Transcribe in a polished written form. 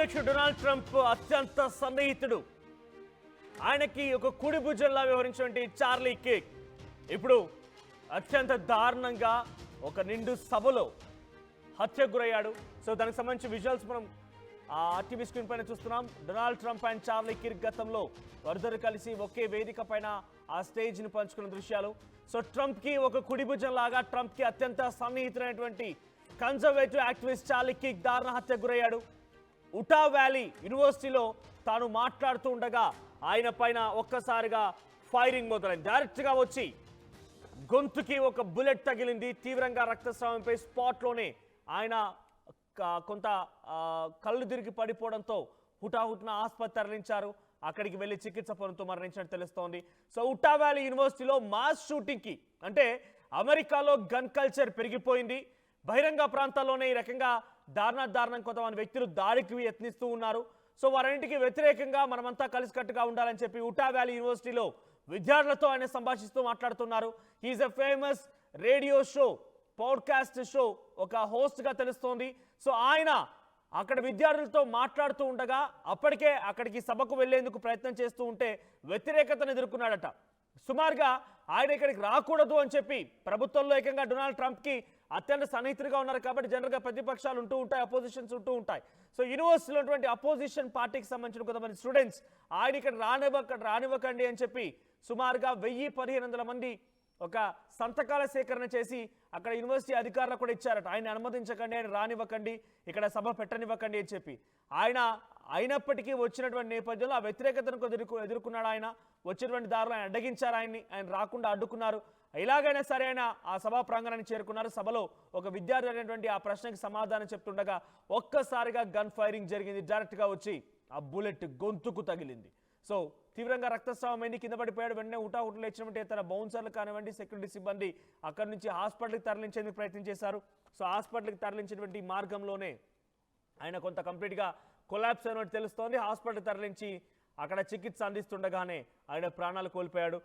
అధ్యక్షుడు Donald Trump అత్యంత సన్నిహితుడు. ఆయనకి ఒక కుడి భుజంలా వ్యవహరించినటువంటి చార్లీ కిర్క్ ఇప్పుడు అత్యంత దారుణంగా ఒక నిండు సభలో హత్యకు గురయ్యాడు. సో దానికి సంబంధించి విజువల్స్ మనం టీవీ స్క్రీన్ పైన చూస్తున్నాం. Donald Trump and Charlie Kirk గతంలో వరుదరు కలిసి ఒకే వేదిక పైన ఆ స్టేజ్ ని పంచుకున్న దృశ్యాలు. సో ట్రంప్ కి ఒక కుడి భుజం లాగా ట్రంప్ కి అత్యంత సన్నిహితుడైనటువంటి కన్జర్వేటివ్ యాక్టివిస్ట్ చార్లీ కిర్క్ దారుణ హత్యకు గురయ్యాడు. ఉటా వ్యాలీ యూనివర్సిటీలో తాను మాట్లాడుతూ ఉండగా ఆయన పైన ఒక్కసారిగా ఫైరింగ్ మొదలైంది. డైరెక్ట్గా వచ్చి గొంతుకి ఒక బుల్లెట్ తగిలింది. తీవ్రంగా రక్తస్రావంపై స్పాట్లోనే ఆయన కొంత కళ్ళు తిరిగి పడిపోవడంతో హుటాహుటిన ఆసుపత్రి తరలించారు. అక్కడికి వెళ్లి చికిత్స పొందుతూ మరణించినట్టు తెలుస్తోంది. సో ఉటా వ్యాలీ యూనివర్సిటీలో మాస్ షూటింగ్కి అంటే అమెరికాలో గన్ కల్చర్ పెరిగిపోయింది. బహిరంగ ప్రాంతాల్లోనే ఈ రకంగా దారుణం కొంతమంది వ్యక్తులు దాడికి యత్నిస్తూ ఉన్నారు. సో వారంటికి వ్యతిరేకంగా మనమంతా కలిసికట్టుగా ఉండాలని చెప్పి ఉటా వ్యాలీ యూనివర్సిటీలో విద్యార్థులతో ఆయన సంభాషిస్తూ మాట్లాడుతున్నారు. He is a famous radio show, podcast show ఒక హోస్ట్గా తెలుస్తోంది. సో ఆయన అక్కడ విద్యార్థులతో మాట్లాడుతూ ఉండగా అప్పటికే అక్కడికి సభకు వెళ్లేందుకు ప్రయత్నం చేస్తూ ఉంటే వ్యతిరేకతను ఎదుర్కొన్నాడట. సుమారుగా ఆయన ఇక్కడికి రాకూడదు అని చెప్పి ప్రభుత్వంలో ఏకంగా డొనాల్డ్ ట్రంప్కి అత్యంత సన్నిహితులుగా ఉన్నారు కాబట్టి జనరల్గా ప్రతిపక్షాలు ఉంటూ ఉంటాయి, అపోజిషన్స్ ఉంటూ ఉంటాయి. సో యూనివర్సిటీలో ఉన్నటువంటి అపోజిషన్ పార్టీకి సంబంధించిన కొంతమంది స్టూడెంట్స్ ఆయన ఇక్కడ రానివ్వకండి అని చెప్పి సుమారుగా 1000-1500 మంది ఒక సంతకాల సేకరణ చేసి అక్కడ యూనివర్సిటీ అధికారులకు కూడా ఇచ్చారట. ఆయన అనుమతించకండి, ఆయన రానివ్వకండి, ఇక్కడ సభ పెట్టనివ్వకండి అని చెప్పి. ఆయన అయినప్పటికీ వచ్చినటువంటి నేపథ్యంలో ఆ వ్యతిరేకతను ఎదుర్కొన్నాడు. ఆయన వచ్చినటువంటి దారులు ఆయన అడ్డగించారు, ఆయన రాకుండా అడ్డుకున్నారు. ఎలాగైనా సరే ఆయన ఆ సభా ప్రాంగణానికి చేరుకున్నారు. సభలో ఒక విద్యార్థి అనేటువంటి ఆ ప్రశ్నకి సమాధానం చెప్తుండగా ఒక్కసారిగా గన్ ఫైరింగ్ జరిగింది. డైరెక్ట్గా వచ్చి ఆ బుల్లెట్ గొంతుకు తగిలింది. సో తీవ్రంగా రక్తస్రావం అయింది, కింద పడిపోయాడు. వెంటనే హుటాహుటిలో ఇచ్చినటువంటి ఇతర బౌన్సర్లు కానివ్వండి, సెక్యూరిటీ సిబ్బంది అక్కడి నుంచి హాస్పిటల్కి తరలించేందుకు ప్రయత్నం చేశారు. సో హాస్పిటల్కి తరలించినటువంటి మార్గంలోనే ఆయన కొంత కంప్లీట్గా కొలాప్స్ అయినట్టు తెలుస్తోంది. హాస్పిటల్ తరలించి అక్కడ చికిత్స అందిస్తుండగానే ఆయన ప్రాణాలు కోల్పోయాడు.